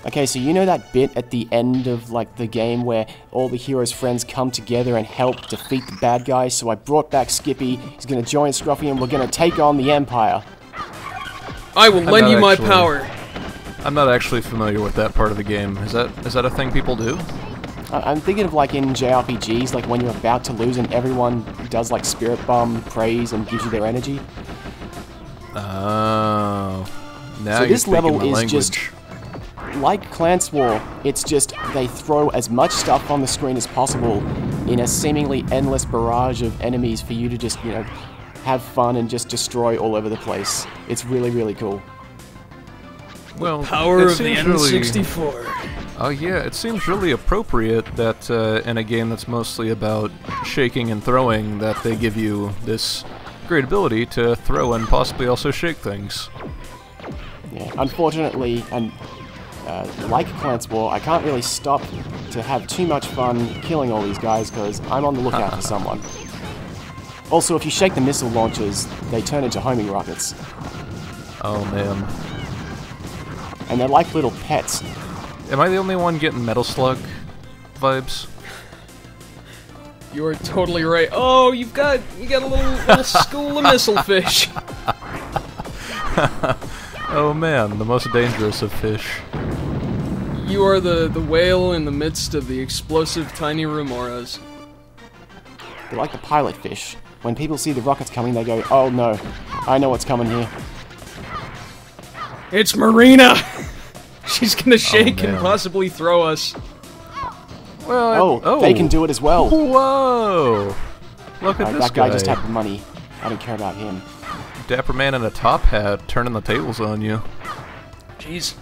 Okay, so you know that bit at the end of, like, the game where all the heroes' friends come together and help defeat the bad guys? So I brought back Skippy, he's gonna join Scruffy, and we're gonna take on the Empire. I will lend you my power. I'm not actually familiar with that part of the game. Is that a thing people do? I'm thinking of, like, in JRPGs, like when you're about to lose and everyone does, like, Spirit Bomb, praise, and gives you their energy. Oh. Now So this level my is language. just... like Clans War, it's just they throw as much stuff on the screen as possible in a seemingly endless barrage of enemies for you to just, you know, have fun and just destroy all over the place. It's really, really cool. Well, Power of the N64. Oh yeah, it seems really appropriate that in a game that's mostly about shaking and throwing, that they give you this great ability to throw and possibly also shake things. Yeah, unfortunately, and like Clans War, I can't really stop to have too much fun killing all these guys because I'm on the lookout for someone. Also, if you shake the missile launchers, they turn into homing rockets. Oh man. And they're like little pets. Am I the only one getting Metal Slug vibes? You are totally right. Oh, you got a little school of missile fish. Oh man, the most dangerous of fish. You are the whale in the midst of the explosive tiny remoras. They're like the pilot fish. When people see the rockets coming, they go, "Oh no, I know what's coming here." It's Marina! She's gonna shake and man. possibly throw us. Well, They can do it as well. Whoa! Look at this That guy just had the money. I don't care about him. Dapper man in a top hat turning the tables on you. Jeez.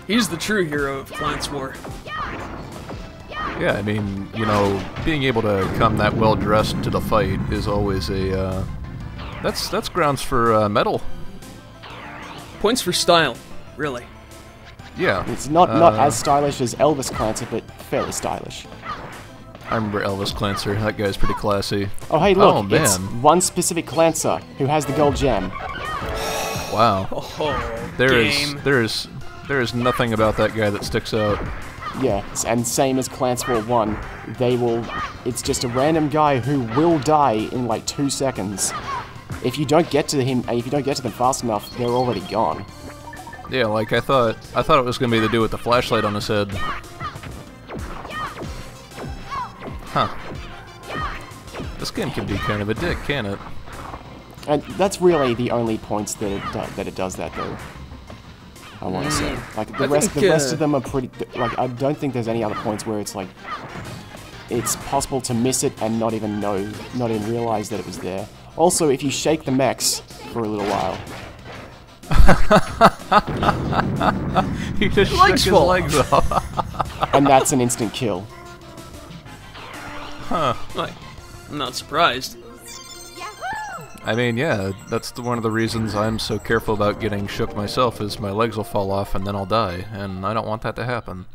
He's the true hero of Clans War. Yeah, I mean, you know, being able to come that well dressed to the fight is always a that's grounds for medal. Points for style, really. Yeah. It's not as stylish as Elvis Clancy, but fairly stylish. I remember Elvis Clancer. That guy's pretty classy. Oh hey, look, Oh, man. it's one specific Clancer who has the gold gem. Wow. Oh, There game. is nothing about that guy that sticks out. Yeah, and same as Clans War 1, it's just a random guy who will die in like 2 seconds. If you don't get to him, if you don't get to them fast enough, they're already gone. Yeah, like I thought it was gonna be the dude with the flashlight on his head. Huh. This game can be kind of a dick, can it? And that's really the only points that it does that though. I want to say, like the rest of them are pretty. Like I don't think there's any other points where it's like it's possible to miss it and not even realize that it was there. Also, if you shake the mechs for a little while, He just shook his legs off. and that's an instant kill. Huh. Like, I'm not surprised. I mean, yeah, that's one of the reasons I'm so careful about getting shook myself, is my legs will fall off and then I'll die, and I don't want that to happen.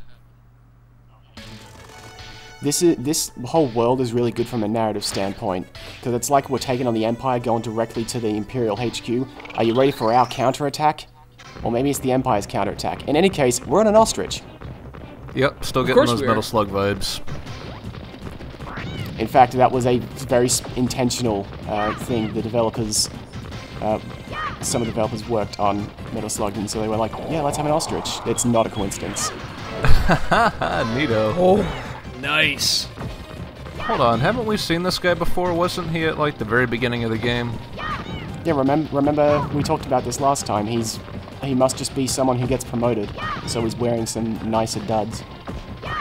This whole world is really good from a narrative standpoint, because it's like we're taking on the Empire, going directly to the Imperial HQ. Are you ready for our counterattack? Or maybe it's the Empire's counterattack. In any case, we're on an ostrich. Yep, still getting course those we are. Metal Slug vibes. In fact, that was a very intentional thing. The developers, some of the developers worked on Metal Slug, and so they were like, yeah, let's have an ostrich. It's not a coincidence. Neato. Oh, nice. Hold on, haven't we seen this guy before? Wasn't he at, like, the very beginning of the game? Yeah, remember we talked about this last time. He must just be someone who gets promoted, so he's wearing some nicer duds.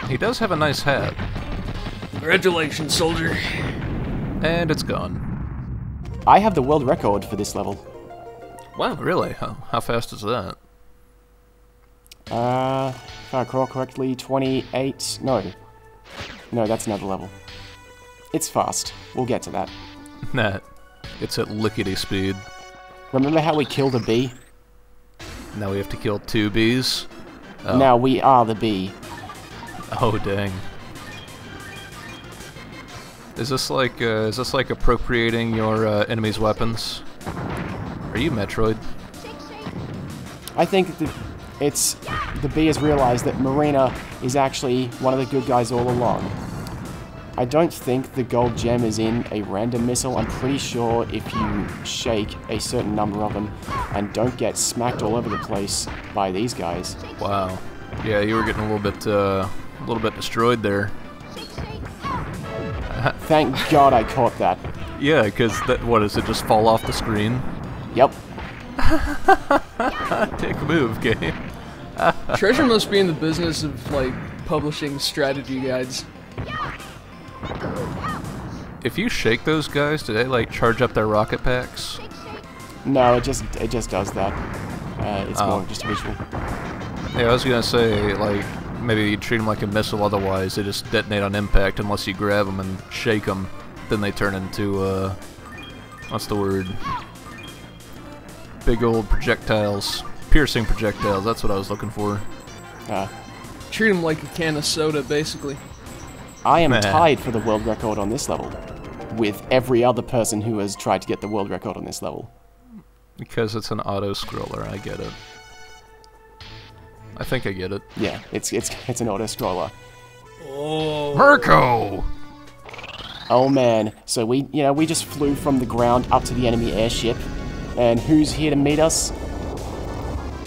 He does have a nice hat. Congratulations, soldier. And it's gone. I have the world record for this level. Wow. Really? How fast is that? If I recall correctly, 28... No, that's another level. It's fast. We'll get to that. Nah, it's at lickety speed. Remember how we killed a bee? Now we have to kill 2 bees? Oh. Now we are the bee. Oh, dang. Is this like appropriating your enemy's weapons? Are you Metroid? I think it's the bee has realized that Marina is actually one of the good guys all along. I don't think the gold gem is in a random missile. I'm pretty sure if you shake a certain number of them and don't get smacked all over the place by these guys. Wow. Yeah, you were getting a little bit destroyed there. Thank God I caught that. Yeah, because what does it just fall off the screen? Yep. Take a move, game. Treasure must be in the business of, like, publishing strategy guides. If you shake those guys, do they, like, charge up their rocket packs? No, it just does that. It's more just visual. Yeah, I was gonna say, like, maybe you treat them like a missile, otherwise they just detonate on impact unless you grab them and shake them. Then they turn into, what's the word? Big old projectiles. Piercing projectiles, that's what I was looking for. Treat them like a can of soda, basically. I am tied for the world record on this level with every other person who has tried to get the world record on this level. Because it's an auto-scroller, I get it. I think I get it. Yeah, it's an auto-scroller. Oh. Mirko! Oh man, so we just flew from the ground up to the enemy airship, and who's here to meet us?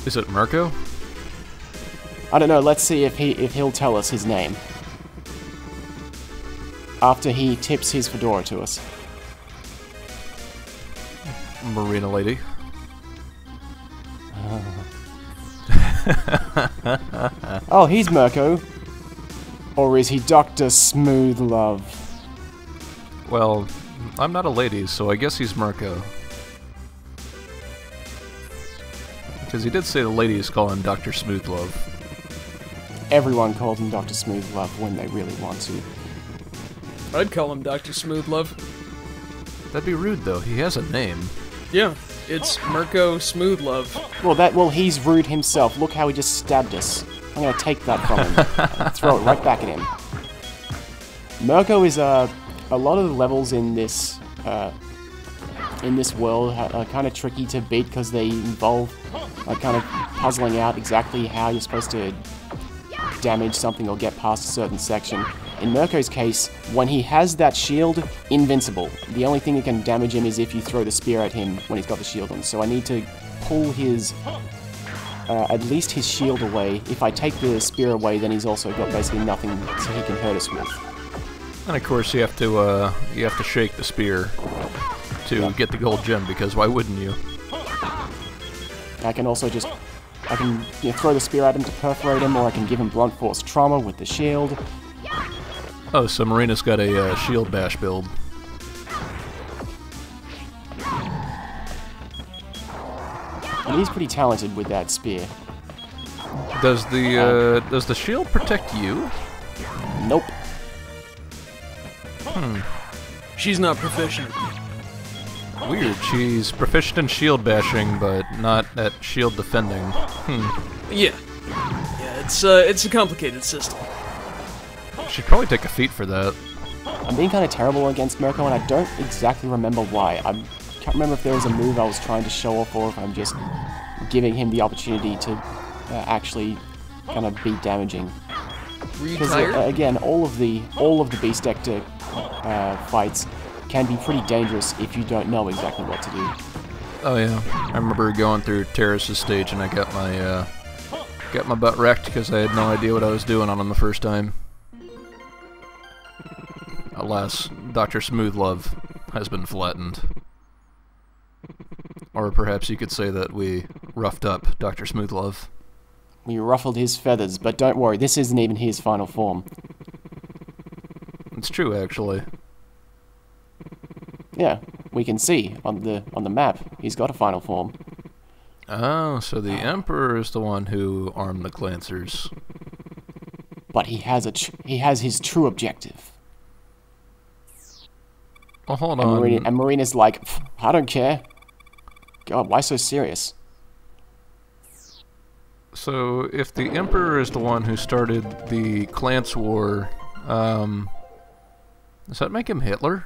Is it Mirko? I don't know, let's see if he'll tell us his name. After he tips his fedora to us. Marina lady. Oh, he's Mirko. Or is he Dr. Smooth-Love? Well, I'm not a lady, so I guess he's Mirko. Because he did say the ladies call him Dr. Smooth-Love. Everyone calls him Dr. Smooth-Love when they really want to. I'd call him Dr. Smooth-Love. That'd be rude, though. He has a name. Yeah, it's Mirko Smooth-Love. Well, he's rude himself. Look how he just stabbed us. I'm gonna take that from him. Throw it right back at him. Mirko is, a lot of the levels in this world are kind of tricky to beat because they involve kind of puzzling out exactly how you're supposed to damage something or get past a certain section. In Mirko's case, when he has that shield, invincible. The only thing that can damage him is if you throw the spear at him when he's got the shield on. So I need to pull his, at least his shield away. If I take the spear away, then he's also got basically nothing so he can hurt us with. And of course you have to shake the spear to get the gold gem, because why wouldn't you? I can also just, throw the spear at him to perforate him, or I can give him blunt force trauma with the shield. Oh, so Marina's got a shield bash build. And he's pretty talented with that spear. Does the shield protect you? Nope. She's not proficient. Weird. She's proficient in shield bashing, but not at shield defending. Yeah. Yeah, it's a complicated system. She'd probably take a feat for that. I'm being kind of terrible against Mirko, and I don't exactly remember why. I can't remember if there was a move I was trying to show off, or if I'm just giving him the opportunity to actually kind of be damaging. Were you Because tired? again, all of the Beast Dector fights can be pretty dangerous if you don't know exactly what to do. Oh yeah, I remember going through Terrace's stage and I got my butt wrecked because I had no idea what I was doing on him the first time. Alas, Dr. Smooth-Love has been flattened. Or perhaps you could say that we roughed up Dr. Smooth-Love. We ruffled his feathers, but don't worry, this isn't even his final form. It's true, actually. Yeah, we can see on the map, he's got a final form. Oh, so the Emperor is the one who armed the Clancers. But he has his true objective. Well, hold on. And Marina's like, I don't care. God, why so serious? So, if the Emperor is the one who started the Clans War, does that make him Hitler?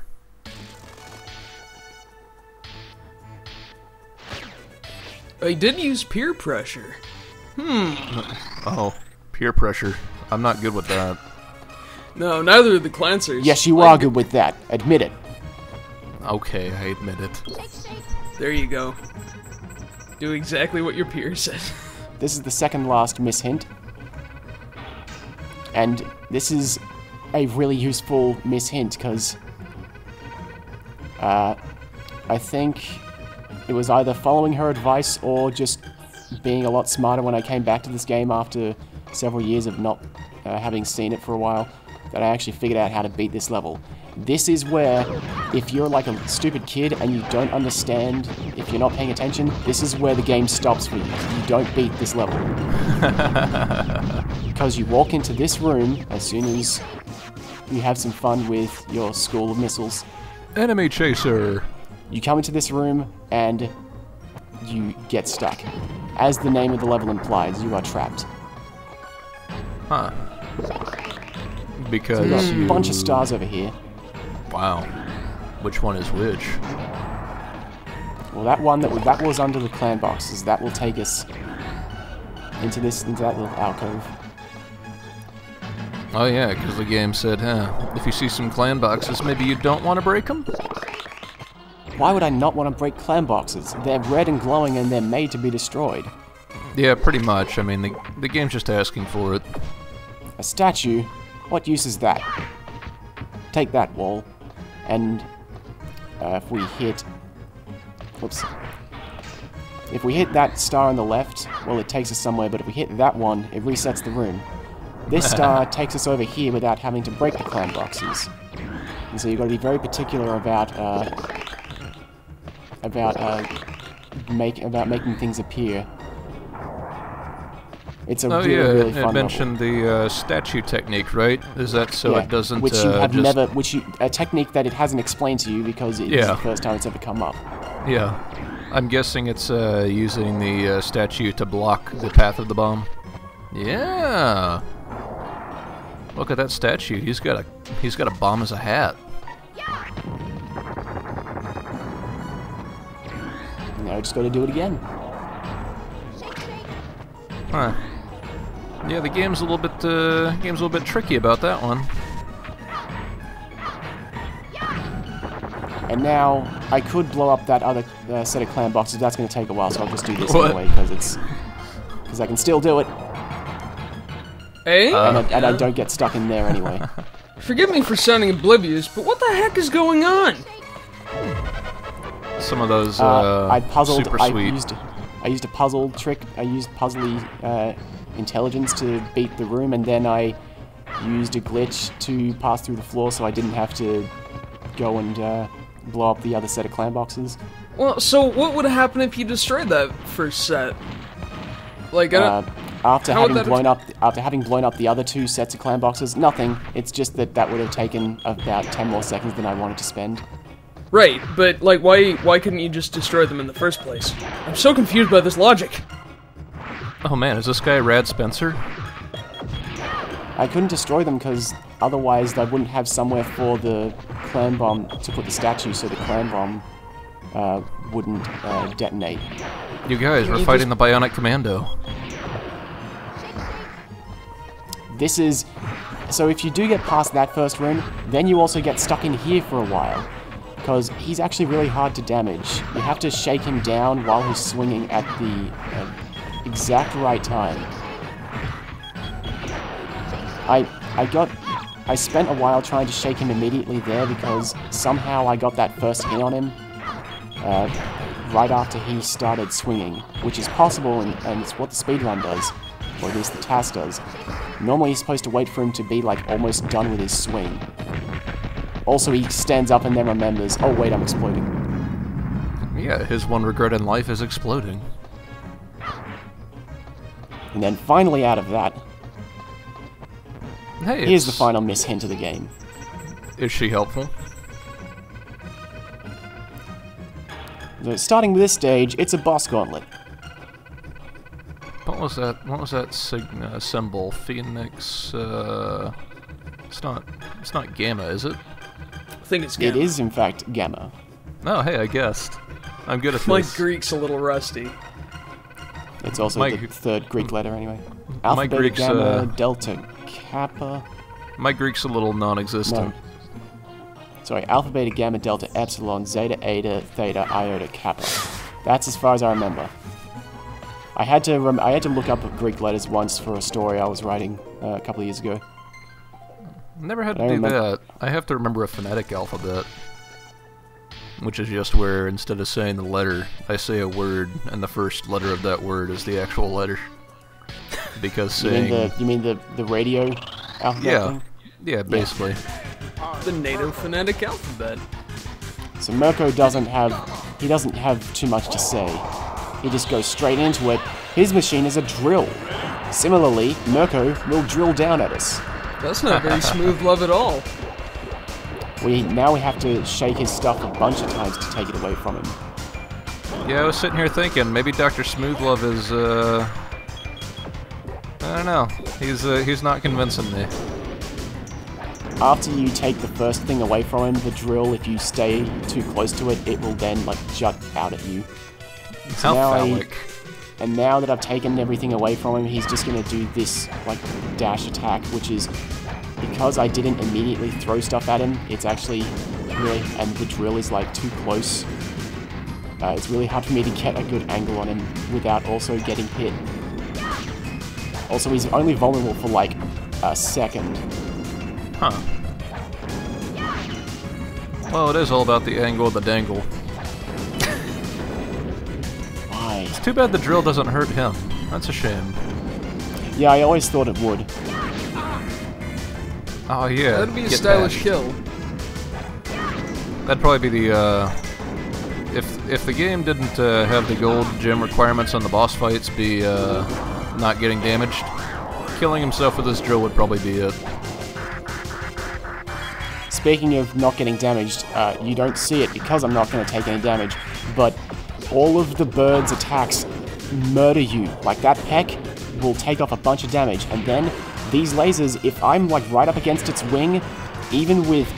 He did use peer pressure. Oh, peer pressure. I'm not good with that. No, neither are the Clancers. Yes, you are good with that. Admit it. Okay, I admit it. There you go. Do exactly what your peer said. This is the second last miss hint. And this is a really useful miss hint, because I think it was either following her advice or just being a lot smarter when I came back to this game after several years of not having seen it for a while, that I actually figured out how to beat this level. This is where, if you're like a stupid kid and you don't understand, if you're not paying attention, this is where the game stops for you. You don't beat this level. Because you walk into this room as soon as you have some fun with your school of missiles. Enemy chaser! You come into this room and you get stuck. As the name of the level implies, you are trapped. Huh. Because So we've got a bunch of stars over here. Wow. Which one is which? Well, that one that was under the clan boxes, that will take us into that little alcove. Oh yeah, because the game said, if you see some clan boxes, maybe you don't want to break them? Why would I not want to break clan boxes? They're red and glowing and they're made to be destroyed. Yeah, pretty much. I mean, the game's just asking for it. A statue? What use is that? Take that, wall. And if we hit... Whoops. If we hit that star on the left, well, it takes us somewhere, but if we hit that one, it resets the room. This star takes us over here without having to break the clan boxes. And so you've got to be very particular about making things appear. It's a really fun it mentioned level. the statue technique, right? Is that so it doesn't which you have just... never, a technique that it hasn't explained to you because it's the first time it's ever come up. Yeah, I'm guessing it's using the statue to block the path of the bomb. Yeah. Look at that statue. He's got a bomb as a hat. Now I just got to do it again. Huh. Yeah, the game's a little bit tricky about that one. And now I could blow up that other set of clan boxes. That's going to take a while, so I'll just do this What? anyway because I can still do it. Hey? And I don't get stuck in there anyway. Forgive me for sounding oblivious, but what the heck is going on? Some of those super sweet. I used a puzzle trick. I used puzzly intelligence to beat the room, and then I used a glitch to pass through the floor, so I didn't have to go and blow up the other set of clan boxes. Well, so what would happen if you destroyed that first set? Like, after having blown up the other two sets of clan boxes, nothing. It's just that would have taken about 10 more seconds than I wanted to spend. Right, but like, why couldn't you just destroy them in the first place? I'm so confused by this logic. Oh man, is this guy Rad Spencer? I couldn't destroy them because otherwise I wouldn't have somewhere for the clan bomb to put the statue, so the clan bomb wouldn't detonate. You guys, we're fighting the Bionic Commando. This is... So if you do get past that first room, then you also get stuck in here for a while. Because he's actually really hard to damage. You have to shake him down while he's swinging at the exact right time. I spent a while trying to shake him immediately there because somehow I got that first hit on him right after he started swinging, which is possible and it's what the speedrun does, or at least the task does. Normally he's supposed to wait for him to be like almost done with his swing. Also, he stands up and then remembers, oh wait, I'm exploding. Yeah, his one regret in life is exploding. And then finally out of that, hey, here's the final miss hint of the game. Is she helpful? So starting with this stage, it's a boss gauntlet. What was that? What was that symbol? Phoenix. It's not gamma, is it? I think it's Gamma. It is, in fact, Gamma. Oh, hey, I guessed. I'm good at this. My Greek's a little rusty. It's also My- the third Greek letter, anyway. My Alpha, Beta, Greek's, Gamma, Delta, Kappa... My Greek's a little non-existent. No. Sorry, Alpha, Beta, Gamma, Delta, Epsilon, Zeta, Eta, Theta, Iota, Kappa. That's as far as I remember. I had to look up Greek letters once for a story I was writing a couple of years ago. Never had to do that. I have to remember a phonetic alphabet, which is just where instead of saying the letter, I say a word, and the first letter of that word is the actual letter. Because saying... You mean the radio alphabet thing? Yeah, basically. The native phonetic alphabet. So Mirko doesn't have too much to say. He just goes straight into it. His machine is a drill. Similarly, Mirko will drill down at us. That's not very smooth love at all. Now we have to shake his stuff a bunch of times to take it away from him. Yeah, I was sitting here thinking, maybe Dr. Smoothlove is, I don't know. He's not convincing me. After you take the first thing away from him, the drill, if you stay too close to it, it will then, like, jut out at you. How phallic. And now that I've taken everything away from him, he's just going to do this, like, dash attack, which is, because I didn't immediately throw stuff at him, it's actually really, and the drill is, like, too close. It's really hard for me to get a good angle on him without also getting hit. Also, he's only vulnerable for, like, a second. Huh. Well, it is all about the angle of the dangle. Why? It's too bad the drill doesn't hurt him. That's a shame. Yeah, I always thought it would. Oh yeah. That'd be a stylish kill. That'd probably be the, if the game didn't have the gold gem requirements on the boss fights be not getting damaged, killing himself with this drill would probably be it. Speaking of not getting damaged, you don't see it because I'm not going to take any damage, but all of the bird's attacks murder you. Like, that peck will take off a bunch of damage, and then these lasers, if I'm, like, right up against its wing, even with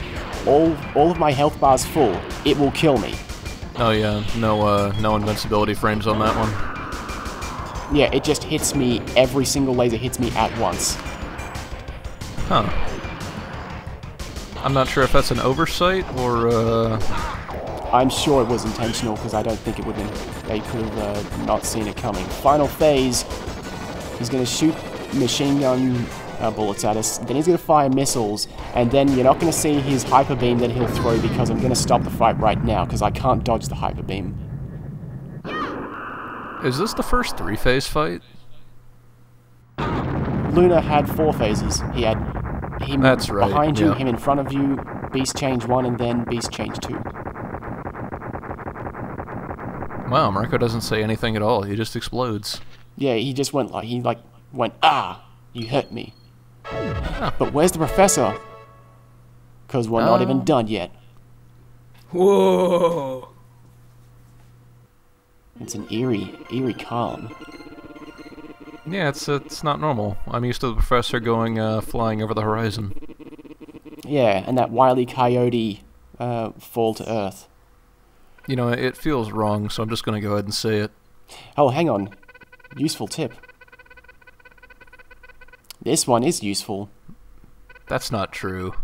all of my health bars full, it will kill me. Oh yeah, no invincibility frames on that one. Yeah, it just hits me, every single laser hits me at once. Huh. I'm not sure if that's an oversight or, I'm sure it was intentional, because I don't think it would have, they could have not seen it coming. Final phase, he's going to shoot machine gun bullets at us, then he's going to fire missiles, and then you're not going to see his hyper beam that he'll throw, because I'm going to stop the fight right now, because I can't dodge the hyper beam. Is this the first 3-phase fight? Luna had 4 phases. He had him That's right, behind you, yeah. him in front of you, Beast Change 1, and then Beast Change 2. Wow, Marco doesn't say anything at all. He just explodes. Yeah, he just went like, went, ah, you hurt me. But where's the professor? Because we're not even done yet. Whoa. It's an eerie calm. Yeah, it's not normal. I'm used to the professor going flying over the horizon. Yeah, and that Wile E. Coyote fall to Earth. You know, it feels wrong, so I'm just going to go ahead and say it. Oh, hang on. Useful tip. This one is useful. That's not true.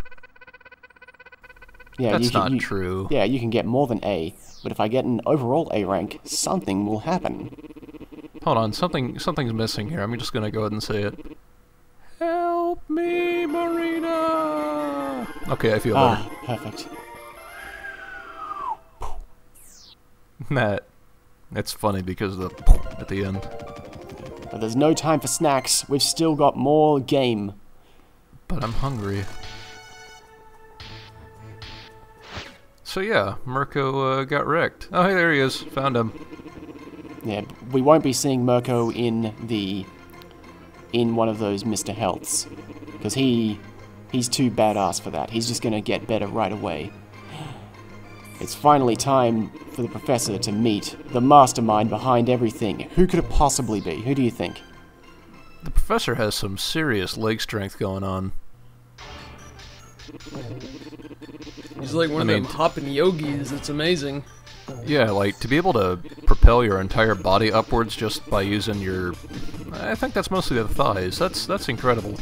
Yeah, That's not true. Yeah, you can get more than A, but if I get an overall A rank, something will happen. Hold on, something's missing here. I'm just going to go ahead and say it. Help me, Marina! Okay, I feel better. Ah, perfect. That's funny because of the at the end. But there's no time for snacks. We've still got more game. But I'm hungry. So yeah, Mirko got wrecked. Oh, hey, there he is. Found him. Yeah, we won't be seeing Mirko in one of those Mr. Healths, because he's too badass for that. He's just gonna get better right away. It's finally time for the professor to meet the mastermind behind everything. Who could it possibly be? Who do you think? The professor has some serious leg strength going on. He's like one of them hopping yogis. It's amazing. Yeah, like, to be able to propel your entire body upwards just by using your... I think that's mostly the thighs. That's incredible.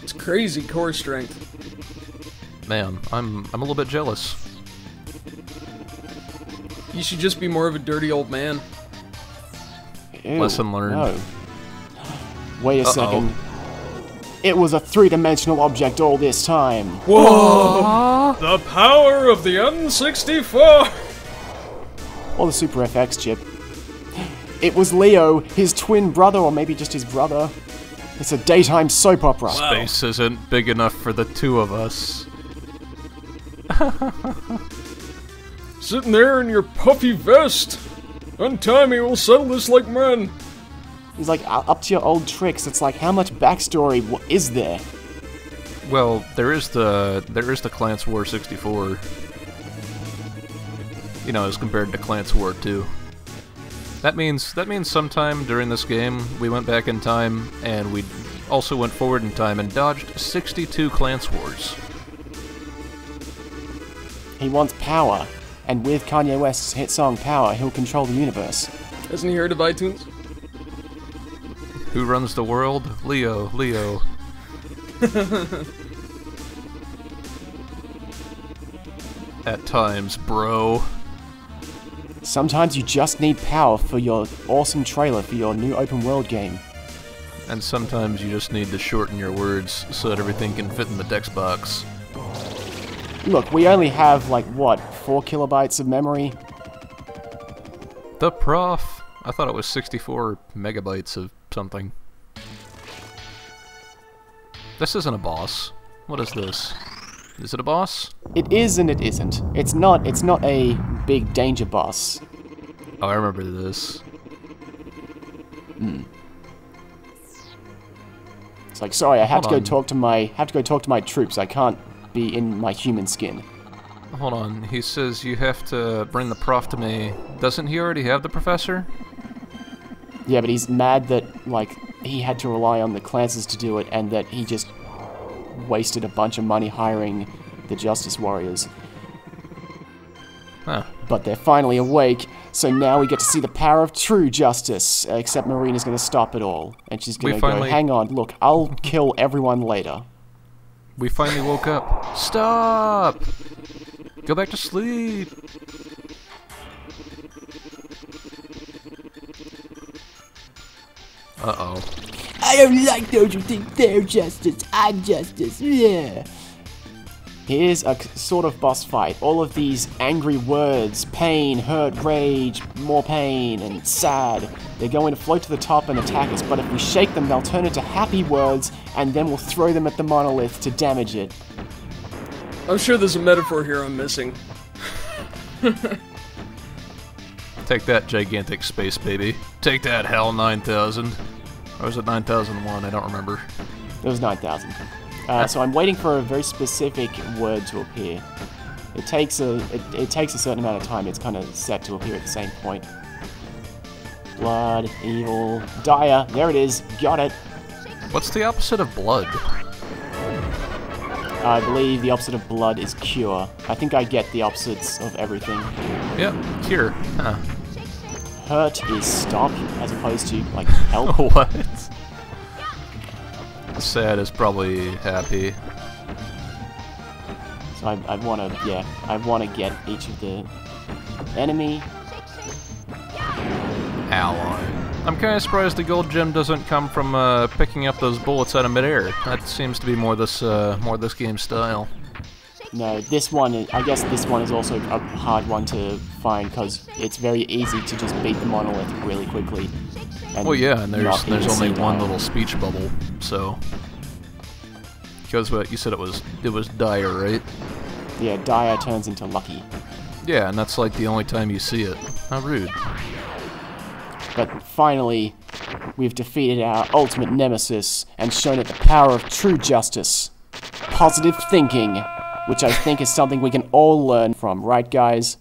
It's crazy core strength. Man, I'm a little bit jealous. You should just be more of a dirty old man. Ew, Lesson learned. No. Wait a second. It was a three-dimensional object all this time. Whoa! The power of the N64! Or the Super FX chip. It was Leo, his twin brother, or maybe just his brother. It's a daytime soap opera. Wow. Space isn't big enough for the two of us. Sitting there in your puffy vest. Untie me, we'll settle this like men. He's like, up to your old tricks. It's like, how much backstory is there? Well, there is the Clans War 64. You know, as compared to Clans War 2. That means sometime during this game we went back in time and we also went forward in time and dodged 62 Clans Wars. He wants power, and with Kanye West's hit song Power, he'll control the universe. Hasn't he heard of iTunes? Who runs the world? Leo. At times, bro. Sometimes you just need power for your awesome trailer for your new open world game. And sometimes you just need to shorten your words so that everything can fit in the text box. Look, we only have, like, what, 4 kilobytes of memory? The prof. I thought it was 64 megabytes of something. This isn't a boss. What is this? Is it a boss? It is and it isn't. It's not a big danger boss. Oh, I remember this. It's like, sorry, I have to Hold go on. talk to my troops. I can't be in my human skin. Hold on, he says you have to bring the prof to me. Doesn't he already have the professor? Yeah, but he's mad that, like, he had to rely on the Clansers to do it, and that he just wasted a bunch of money hiring the Justice Warriors. Huh. But they're finally awake, so now we get to see the power of true justice. Except Marina's gonna stop it all, and she's gonna go, hang on, look, I'll kill everyone later. We finally woke up. Stop! Go back to sleep! Uh-oh. I don't like those who think they're justice. I'm justice. Yeah. Here's a sort of boss fight. All of these angry words, pain, hurt, rage, more pain, and sad. They're going to float to the top and attack us, but if we shake them, they'll turn into happy words, and then we'll throw them at the monolith to damage it. I'm sure there's a metaphor here I'm missing. Take that, gigantic space baby. Take that, HAL 9000. Or was it 9001? I don't remember. It was 9,000. So I'm waiting for a very specific word to appear. It takes a certain amount of time. It's kind of set to appear at the same point. Blood, evil, dire. There it is. Got it. What's the opposite of blood? I believe the opposite of blood is cure. I think I get the opposites of everything. Yep, cure. Huh. Hurt is stop, as opposed to, like, help. What? Sad is probably happy. So I want to get each of the enemy. Ally. I'm kind of surprised the gold gem doesn't come from picking up those bullets out of midair. That seems to be more this game's style. No, this one, I guess this one is also a hard one to find because it's very easy to just beat the monolith really quickly. And well, yeah, and there's only one dire. little speech bubble, so. Because what you said it was dire, right? Yeah, dire turns into lucky. Yeah, and that's like the only time you see it. How rude. But finally, we've defeated our ultimate nemesis and shown it the power of true justice. Positive thinking, which I think is something we can all learn from, right guys?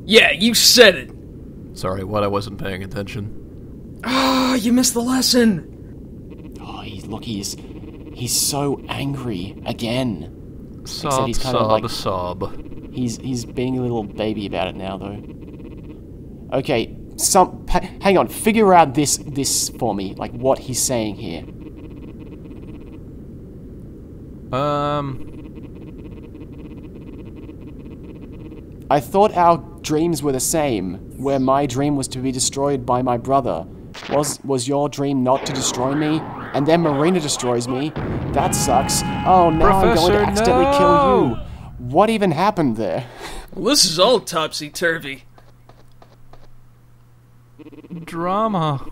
Yeah, you said it! Sorry, what? I wasn't paying attention. Ah, you missed the lesson! Oh, he's so angry again. Sob, he's kind of like, sob. he's being a little baby about it now, though. Okay, hang on, figure out this for me, like what he's saying here. I thought our dreams were the same, where my dream was to be destroyed by my brother. Was your dream not to destroy me? And then Marina destroys me? That sucks. Oh, now I'm going to accidentally kill you. What even happened there? Well, this is all topsy-turvy. Drama.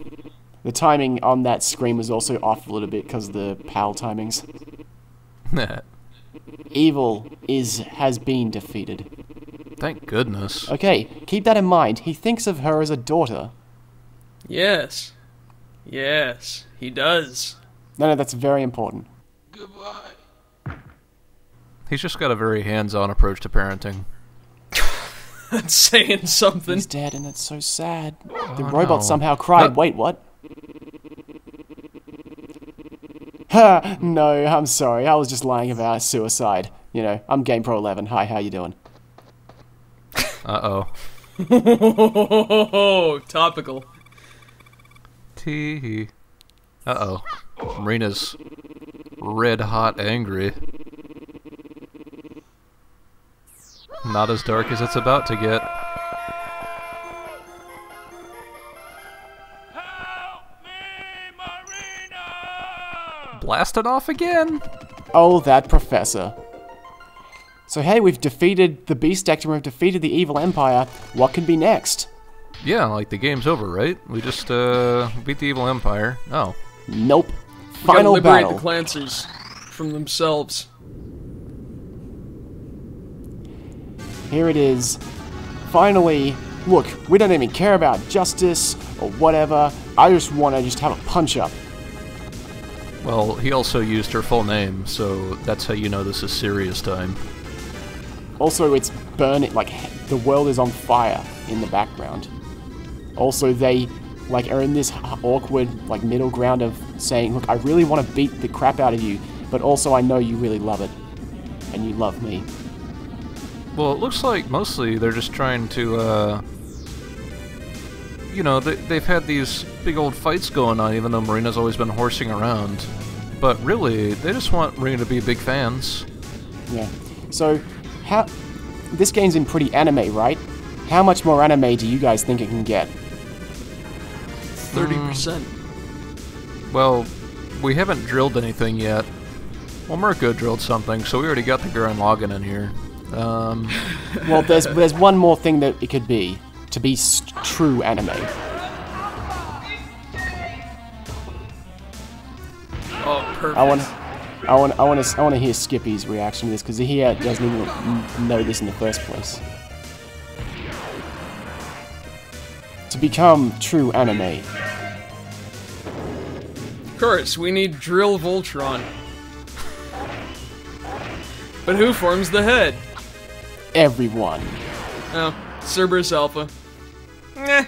The timing on that screen was also off a little bit because of the PAL timings. Evil has been defeated. Thank goodness. Okay, keep that in mind. He thinks of her as a daughter. Yes. Yes, he does. No, that's very important. Goodbye. He's just got a very hands-on approach to parenting. That's saying something. He's dead, and it's so sad. The robot somehow cried. Wait, what? Ha! No, I'm sorry. I was just lying about suicide. You know, I'm GamePro 11. Hi, how you doing? Uh-oh. Topical. Tee. Uh-oh. Marina's red-hot angry. Not as dark as it's about to get. Help me, Marina! Blasted off again! Oh, that professor. So hey, we've defeated the Beast Sector, we've defeated the Evil Empire. What can be next? Yeah, like the game's over, right? We just beat the Evil Empire. Oh. Nope. We gotta Final liberate battle. the Clancers from themselves. Here it is. Finally, look, we don't even care about justice or whatever. I just want to have a punch-up. Well, he also used her full name, so that's how you know this is serious time. Also, it's burning, like, the world is on fire in the background. Also, they, like, are in this awkward, like, middle ground of saying, look, I really want to beat the crap out of you, but also I know you really love it. And you love me. Well, it looks like mostly they're just trying to, you know, they've had these big old fights going on, even though Marina's always been horsing around. But really, they just want Marina to be big fans. Yeah. So, this game's in pretty anime, right? How much more anime do you guys think it can get? 30%. Well, we haven't drilled anything yet. Well, Mirko drilled something, so we already got the Gurren Lagann in here. Well, there's one more thing that it could be, to be true anime. Oh, perfect. I want to hear Skippy's reaction to this because he doesn't even know this in the first place. To become true anime. Of course, we need Drill Voltron. But who forms the head? Everyone. Oh, Cerberus Alpha. Nah.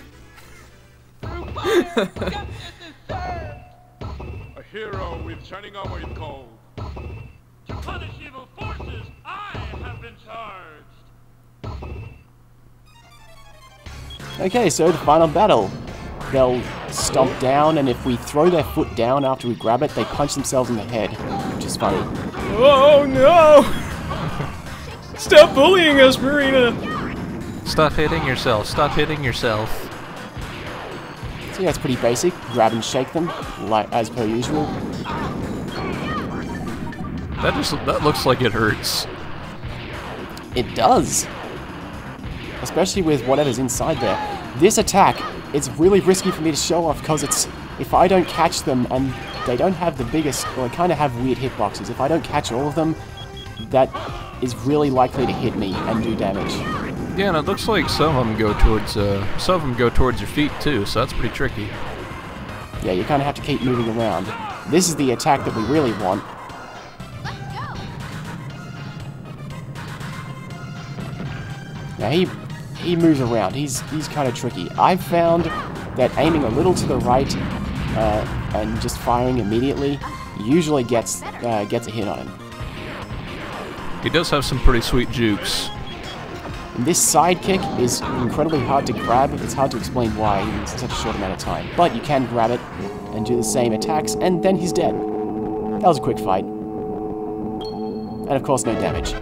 A hero with shining armor is called. To punish evil forces, I have been charged. Okay, so the final battle. They'll stomp down, and if we throw their foot down after we grab it, they punch themselves in the head, which is funny. Oh no! Stop bullying us, Marina! Stop hitting yourself. Stop hitting yourself. So yeah, it's pretty basic. Grab and shake them, like as per usual. That looks like it hurts. It does. Especially with whatever's inside there. This attack, it's really risky for me to show off because if I don't catch them and they don't have the biggest, well, they kind of have weird hitboxes. If I don't catch all of them, that is really likely to hit me and do damage. Yeah, and it looks like some of them go towards your feet too, so that's pretty tricky. Yeah, you kind of have to keep moving around. This is the attack that we really want. Now he moves around. He's kind of tricky. I've found that aiming a little to the right and just firing immediately usually gets a hit on him. He does have some pretty sweet jukes. And this sidekick is incredibly hard to grab. It's hard to explain why in such a short amount of time. But you can grab it and do the same attacks, and then he's dead. That was a quick fight. And of course, no damage.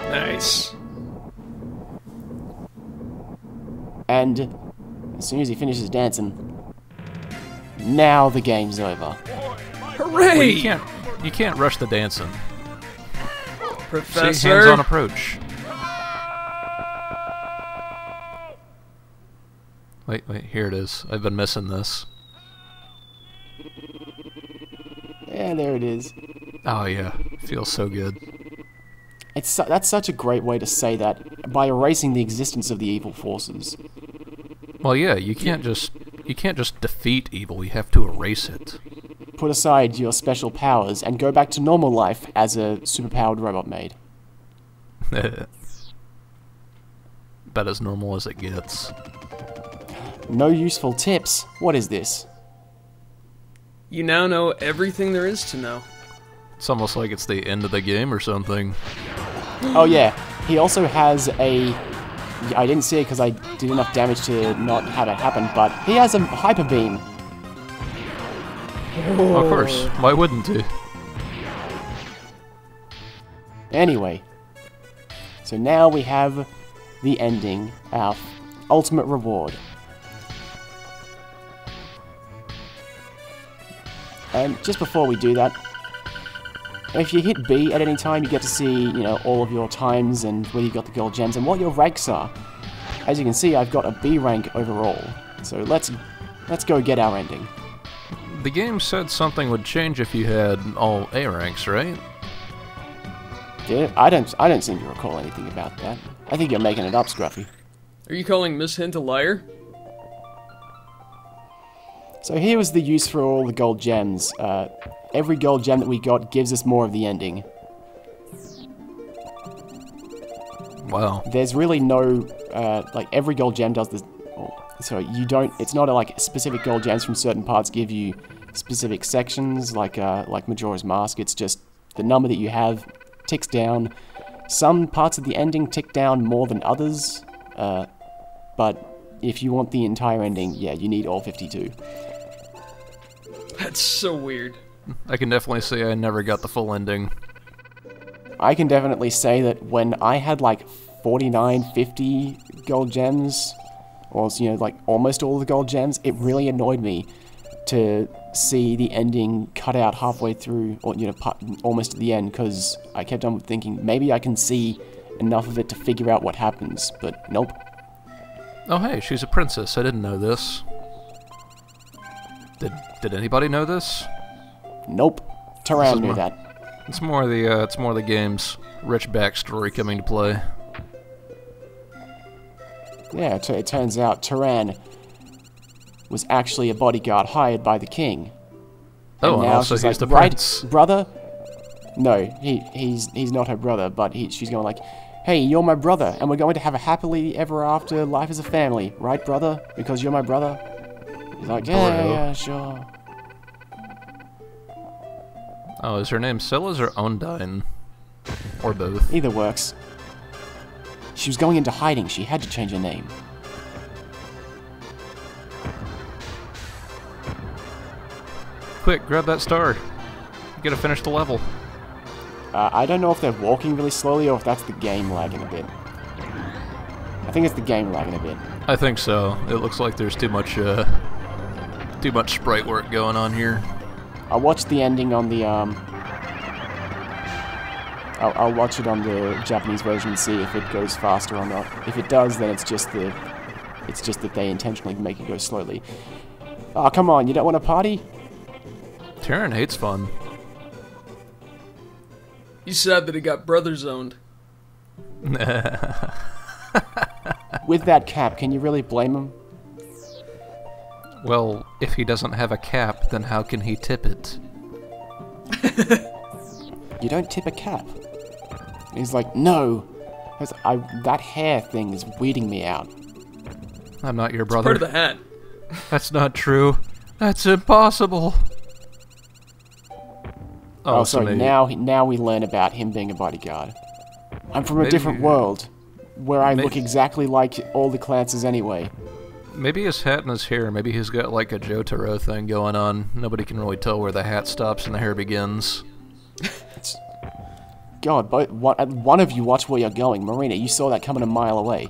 Nice. And as soon as he finishes dancing, now the game's over. Hooray! Well, you can't rush the dancing. Professor. See, hands-on approach. Wait, here it is. I've been missing this. Yeah, there it is. Oh yeah, feels so good. That's such a great way to say that, by erasing the existence of the evil forces. Well, yeah, you can't just defeat evil. You have to erase it. Put aside your special powers and go back to normal life as a superpowered robot maid. About as normal as it gets. No useful tips. What is this? You now know everything there is to know. It's almost like it's the end of the game or something. Oh yeah, he also has a... I didn't see it because I did enough damage to not have it happen, but he has a hyper beam. Well, of course. Why wouldn't he? Anyway, so now we have the ending, our ultimate reward. And just before we do that, if you hit B at any time, you get to see, you know, all of your times and where you got the gold gems and what your ranks are. As you can see, I've got a B rank overall. So let's go get our ending. The game said something would change if you had all A ranks, right? Did it? I don't seem to recall anything about that. I think you're making it up, Scruffy. Are you calling Miss Hint a liar? So here was the use for all the gold gems. Every gold gem that we got gives us more of the ending. Wow. There's really no, like, every gold gem does this. So you don't, it's not like specific gold gems from certain parts give you specific sections, like Majora's Mask. It's just the number that you have ticks down. Some parts of the ending tick down more than others, but if you want the entire ending, yeah, you need all 52. That's so weird. I can definitely say I never got the full ending. I can definitely say that when I had like 49, 50 gold gems, or, you know, like almost all the gold gems, it really annoyed me to see the ending cut out halfway through, or, you know, almost at the end, because I kept on thinking maybe I can see enough of it to figure out what happens, but nope. Oh hey, she's a princess. I didn't know this. Did anybody know this? Nope. Tyran knew that. It's more the game's rich backstory coming to play. Yeah, it turns out Tyran was actually a bodyguard hired by the king. Oh, and also he's the prince. Right, brother? No, he's not her brother, but she's going like, hey, you're my brother, and we're going to have a happily ever after life as a family, right, brother? Because you're my brother? He's like, yeah, sure. Oh, is her name Scylla's or Ondine? Or both? Either works. She was going into hiding. She had to change her name. Quick, grab that star. You gotta finish the level. I don't know if they're walking really slowly or if that's the game lagging a bit. I think it's the game lagging a bit. I think so. It looks like there's too much sprite work going on here. I watched the ending on the I'll watch it on the Japanese version and see if it goes faster or not. If it does, then it's just that they intentionally make it go slowly. Oh, come on, you don't want to party? Tyran hates fun. He's sad that he got brother zoned. With that cap, can you really blame him? Well, if he doesn't have a cap, then how can he tip it? You don't tip a cap. He's like, no, that hair thing is weeding me out. I'm not your brother. Part of the hat. That's not true. That's impossible. Oh, sorry, now we learn about him being a bodyguard. I'm from a different world. where I look exactly like all the Clancers anyway. Maybe his hat and his hair. Maybe he's got like a Jotaro thing going on. Nobody can really tell where the hat stops and the hair begins. God, one of you watch where you're going. Marina, you saw that coming a mile away.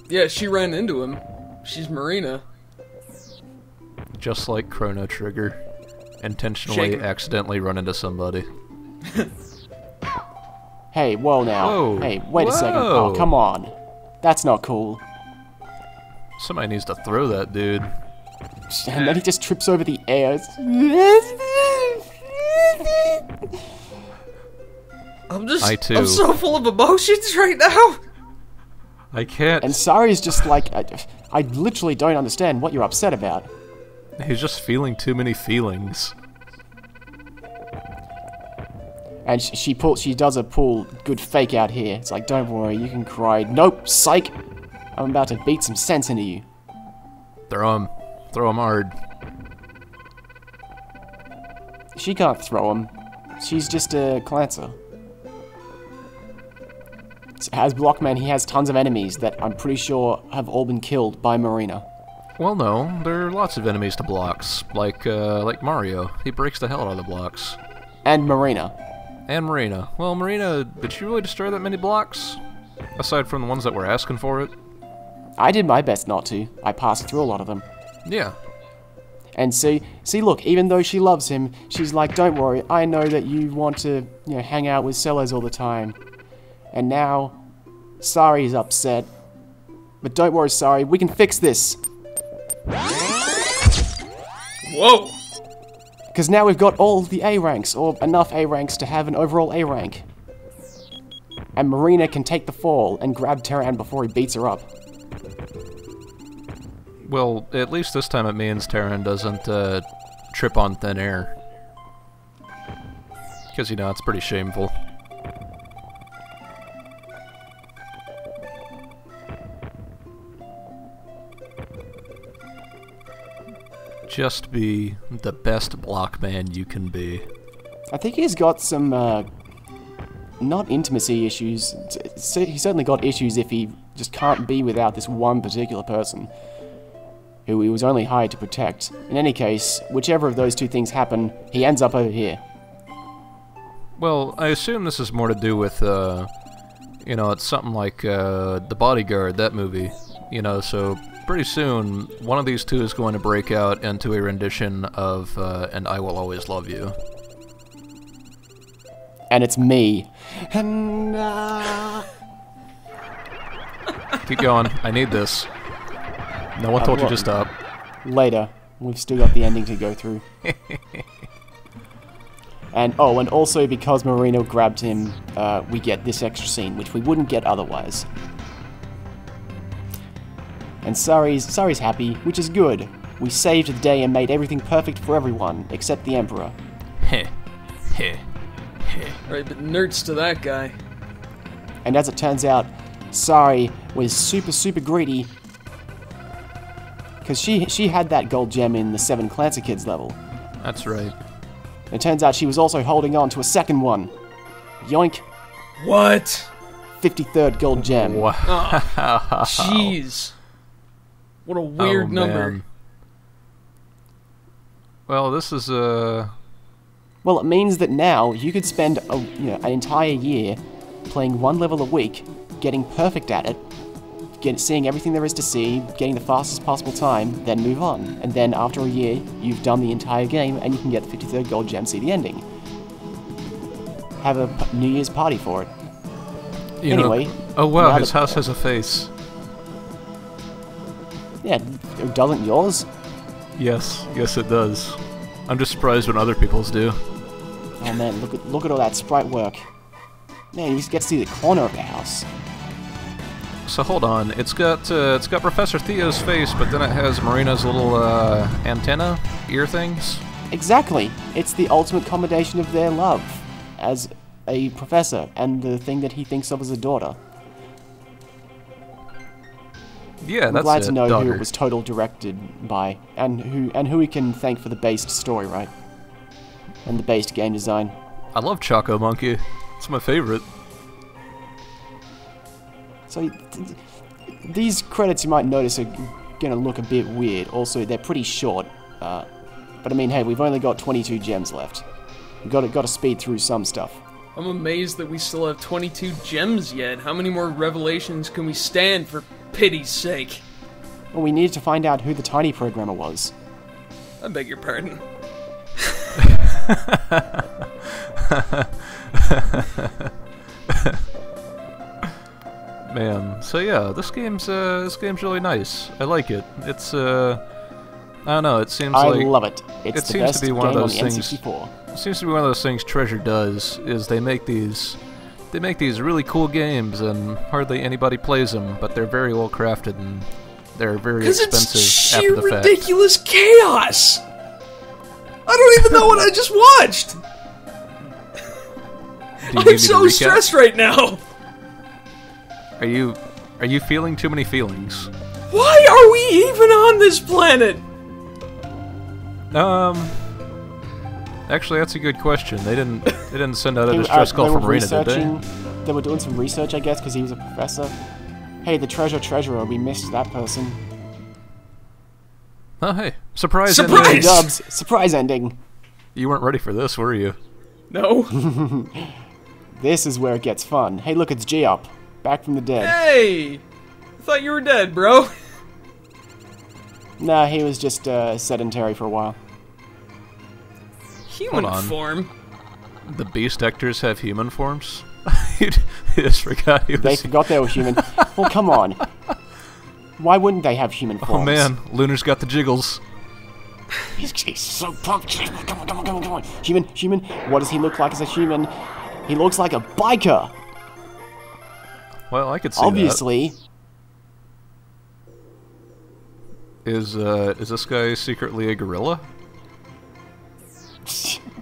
Yeah, she ran into him. She's Marina. Just like Chrono Trigger. Intentionally, accidentally run into somebody. Hey, whoa now. Whoa. Hey, wait a second. Oh, come on. That's not cool. Somebody needs to throw that dude. And then he just trips over the air. I'm too. I'm so full of emotions right now. I can't. And Sari's just like, I literally don't understand what you're upset about. He's just feeling too many feelings. And she does a good fake out here. It's like, don't worry, you can cry. Nope, psych! I'm about to beat some sense into you. Throw him hard. She can't throw him. She's just a Clancer. As Blockman, he has tons of enemies that I'm pretty sure have all been killed by Marina. Well, no, there are lots of enemies to blocks, like Mario. He breaks the hell out of the blocks. And Marina. And Marina. Well, Marina, did she really destroy that many blocks? Aside from the ones that were asking for it? I did my best not to. I passed through a lot of them. Yeah. And see, look, even though she loves him, she's like, don't worry, I know that you want to, hang out with Sellers all the time. And now, Sari's upset. But don't worry, Sari, we can fix this. Whoa! Because now we've got all the A ranks, or enough A ranks to have an overall A rank. And Marina can take the fall and grab Terran before he beats her up. Well, at least this time it means Terran doesn't trip on thin air. Because, it's pretty shameful. Just be the best Blockman you can be. I think he's got some, not intimacy issues. He's certainly got issues if he just can't be without this one particular person, who he was only hired to protect. In any case, whichever of those two things happen, he ends up over here. Well, I assume this is more to do with, it's something like, The Bodyguard, that movie. So pretty soon, one of these two is going to break out into a rendition of, And I Will Always Love You. And it's me. Keep going. I need this. No one told you to stop. Later. We've still got the ending to go through. And also because Marino grabbed him, we get this extra scene, which we wouldn't get otherwise. And Sari's happy, which is good. We saved the day and made everything perfect for everyone, except the Emperor. Right, but nerds to that guy. And as it turns out, Sari was super greedy, because she had that gold gem in the 7 Clancy Kids level. That's right. It turns out she was also holding on to a second one. Yoink. What? 53rd gold gem. Wow. Jeez. What a weird number. Man. Well, this is Well, it means that now you could spend an entire year playing one level a week, getting perfect at it, seeing everything there is to see, getting the fastest possible time, then move on. And then after a year, you've done the entire game and you can get the 53rd gold gem, see the ending. Have a New Year's party for it. Anyway. Oh wow, his house has a face. Yeah, doesn't yours? Yes it does. I'm just surprised when other people's do. Oh man, look at all that sprite work. Man, you just get to see the corner of the house. So hold on, it's got Professor Theo's face, but then it has Marina's little antenna, ear things. Exactly. It's the ultimate combination of their love as a professor and the thing that he thinks of as a daughter. Yeah, that's it. I'm glad to know daughter. who it was total directed by, and who we can thank for the based story, right? And the based game design. I love Choco Monkey. It's my favorite. So these credits you might notice are gonna look a bit weird. Also, they're pretty short. But I mean, hey, we've only got 22 gems left. We've got to speed through some stuff. I'm amazed that we still have 22 gems yet. How many more revelations can we stand, for pity's sake? Well, we needed to find out who the tiny programmer was. I beg your pardon. Man, so yeah, this game's really nice. I like it. It's I don't know. It seems I like love it. It's it the seems best to be one of game on those the things. N64. It seems to be one of those things Treasure does. Is they make these really cool games and hardly anybody plays them, but they're very well crafted and they're very expensive it's sheer after the fact. ridiculous chaos. I don't even know what I just watched. Do you need I'm me to so recap? stressed right now. Are you feeling too many feelings? Why are we even on this planet? Actually, that's a good question. They didn't send out a distress call from Marina, did they? They were doing some research, I guess, because he was a professor. Hey, the treasurer, we missed that person. Oh, hey, surprise! Surprise! ending. Dubs, surprise ending. You weren't ready for this, were you? No. This is where it gets fun. Hey, look, it's G-Up, back from the dead. Hey! I thought you were dead, bro. Nah, he was just sedentary for a while. Human Hold on. form. The beast actors have human forms? You just forgot he was... They forgot they were human. Well, come on. Why wouldn't they have human forms? Oh man, Lunar's got the jiggles. He's so pumped. Come on. Human. What does he look like as a human? He looks like a biker. Well, I could see Obviously. that. Is this guy secretly a gorilla?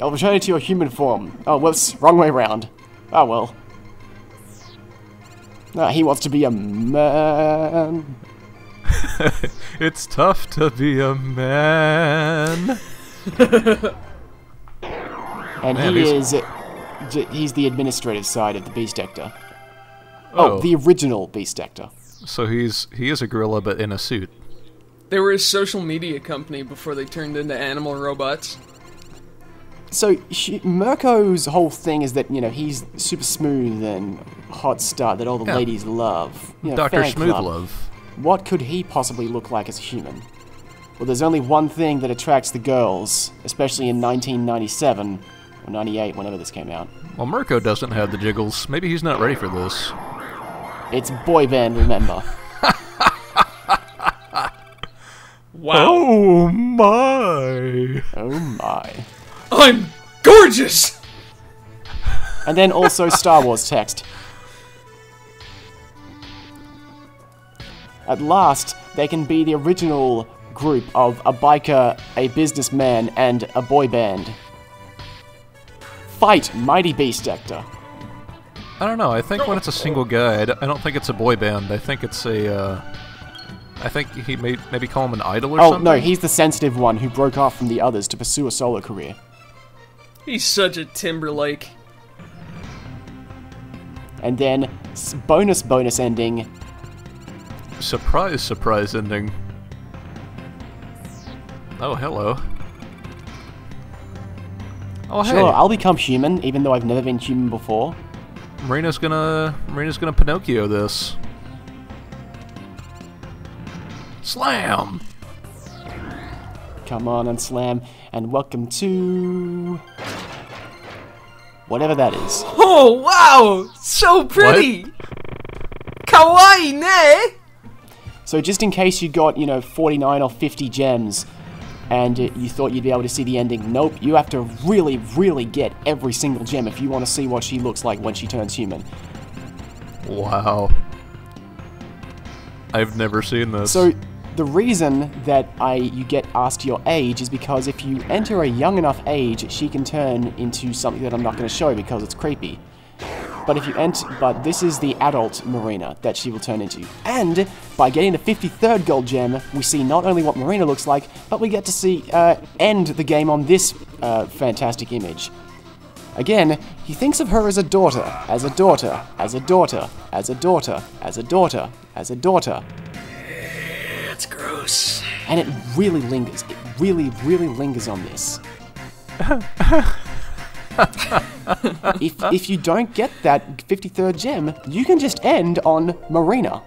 I'll return you to your human form. Oh, whoops. Wrong way around. Oh, well. Nah, he wants to be a man. It's tough to be a man. And Man, he's the administrative side of the Beast Actor. Oh, the original Beast Actor. So he is a gorilla, but in a suit. They were a social media company before they turned into animal robots. So, Mirko's whole thing is that, you know, he's super smooth and hot stuff that all the ladies love. You know, Dr. fan Smooth club. Love. What could he possibly look like as a human? Well, there's only one thing that attracts the girls, especially in 1997, or 98, whenever this came out. Well, Mirko doesn't have the jiggles. Maybe he's not ready for this. It's boy band, remember. Wow. Oh my! Oh my. I'm gorgeous! And then also Star Wars text. At last, they can be the original group of a biker, a businessman, and a boy band. Fight, Mighty Beast Actor. I don't know. I think when it's a single guy, I don't think it's a boy band. I think it's a. I think he maybe call him an idol or Oh, something. no, he's the sensitive one who broke off from the others to pursue a solo career. He's such a Timberlake. And then, bonus ending. Surprise ending. Oh, hello. Oh, hey. Sure, I'll become human, even though I've never been human before. Marina's gonna Pinocchio this. Slam! Come on and slam, and welcome to... whatever that is. Oh, wow! So pretty! Kawaii ne? So just in case you got, 49 or 50 gems, and you thought you'd be able to see the ending, nope, you have to really, really get every single gem if you want to see what she looks like when she turns human. Wow. I've never seen this. So, the reason that you get asked your age is because if you enter a young enough age, she can turn into something that I'm not going to show because it's creepy. But but this is the adult Marina that she will turn into. And by getting the 53rd gold gem, we see not only what Marina looks like, but we get to see end the game on this fantastic image. Again, he thinks of her as a daughter, as a daughter, as a daughter, as a daughter, as a daughter, as a daughter. That's gross. And it really lingers. It really, really lingers on this. If you don't get that 53rd gem, you can just end on Marina.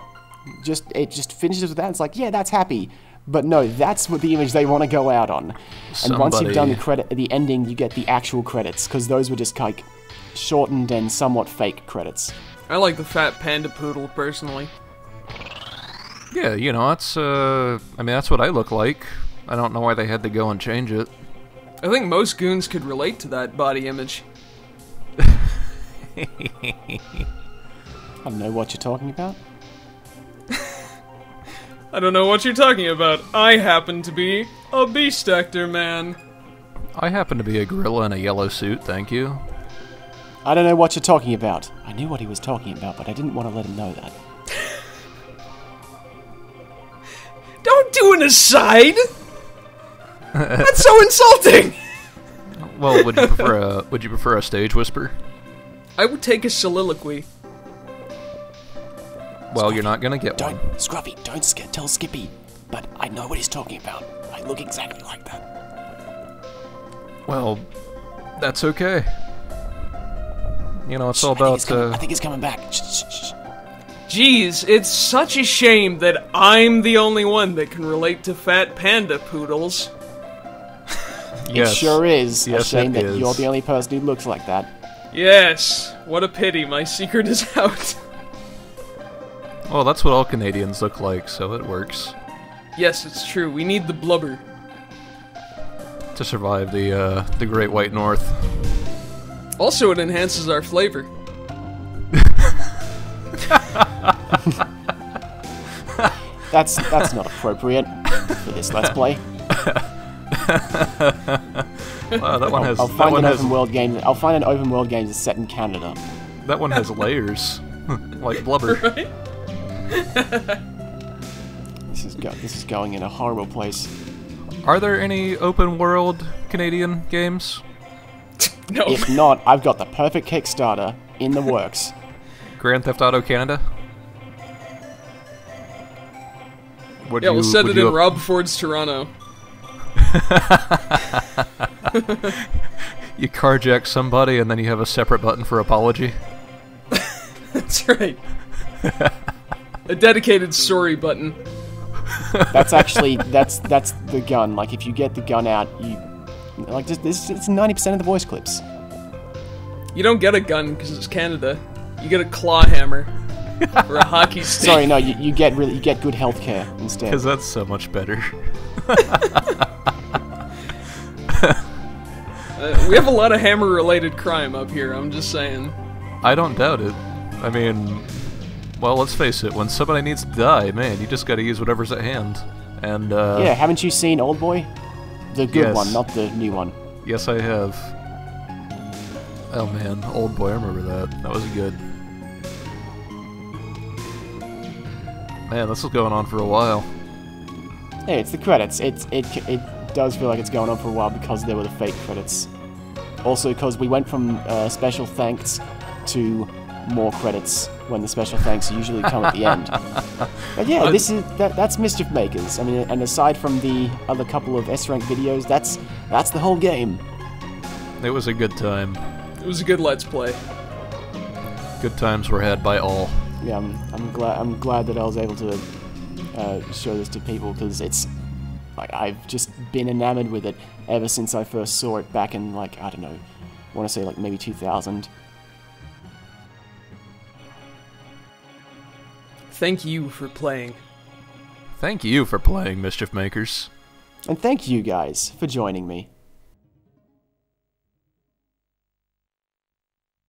It just finishes with that. It's like, yeah, that's happy. But no, that's what the image they want to go out on. And once you've done the ending, you get the actual credits, because those were just like shortened and somewhat fake credits. I like the fat panda poodle personally. Yeah, you know, that's I mean, that's what I look like. I don't know why they had to go and change it. I think most goons could relate to that body image. I don't know what you're talking about. I don't know what you're talking about. I happen to be a beast actor man. I happen to be a gorilla in a yellow suit, thank you. I don't know what you're talking about. I knew what he was talking about, but I didn't want to let him know that. Don't do an aside! That's so insulting! Well, would you prefer a stage whisper? I would take a soliloquy. Well, you're not gonna get one. Scruffy, don't tell Skippy. But I know what he's talking about. I look exactly like that. Well, that's okay. You know, it's all about. I think he's coming back. Shh, shh, shh. Jeez, it's such a shame that I'm the only one that can relate to fat panda poodles. Yes. It sure is Yes, a shame it that is. you're the only person who looks like that. Yes, what a pity, my secret is out. Well, that's what all Canadians look like, so it works. Yes, it's true, we need the blubber. To survive the Great White North. Also, it enhances our flavor. That's not appropriate for this Let's Play. Wow, that one has. I'll find an open world game. I'll find an open world game that's set in Canada. That one has layers, like blubber. Right? This is going in a horrible place. Are there any open world Canadian games? No. If not, I've got the perfect Kickstarter in the works. Grand Theft Auto Canada? Yeah, we'll set it in Rob Ford's Toronto. You carjack somebody and then you have a separate button for apology? That's right. A dedicated story button. That's actually that's the gun. Like if you get the gun out, you like it's 90% of the voice clips. You don't get a gun because it's Canada. You get a claw hammer or a hockey stick. Sorry, no, you get good healthcare instead. Because that's so much better. We have a lot of hammer-related crime up here. I'm just saying. I don't doubt it. I mean, well, let's face it. When somebody needs to die, man, you just got to use whatever's at hand. And yeah, haven't you seen Old Boy? The good Yes. one, not the new one. Yes, I have. Oh man, Old Boy, I remember that. That was good. Man, this was going on for a while. Hey, it's the credits. It does feel like it's going on for a while because there were the fake credits. Also, because we went from special thanks to more credits when the special thanks usually come at the end. But yeah, that's Mischief Makers. I mean, and aside from the other couple of S-rank videos, that's the whole game. It was a good time. It was a good Let's Play. Good times were had by all. Yeah, I'm glad that I was able to show this to people because it's like I've just been enamored with it ever since I first saw it back in like I don't know, I want to say like maybe 2000. Thank you for playing. Thank you for playing, Mischief Makers. And thank you guys for joining me.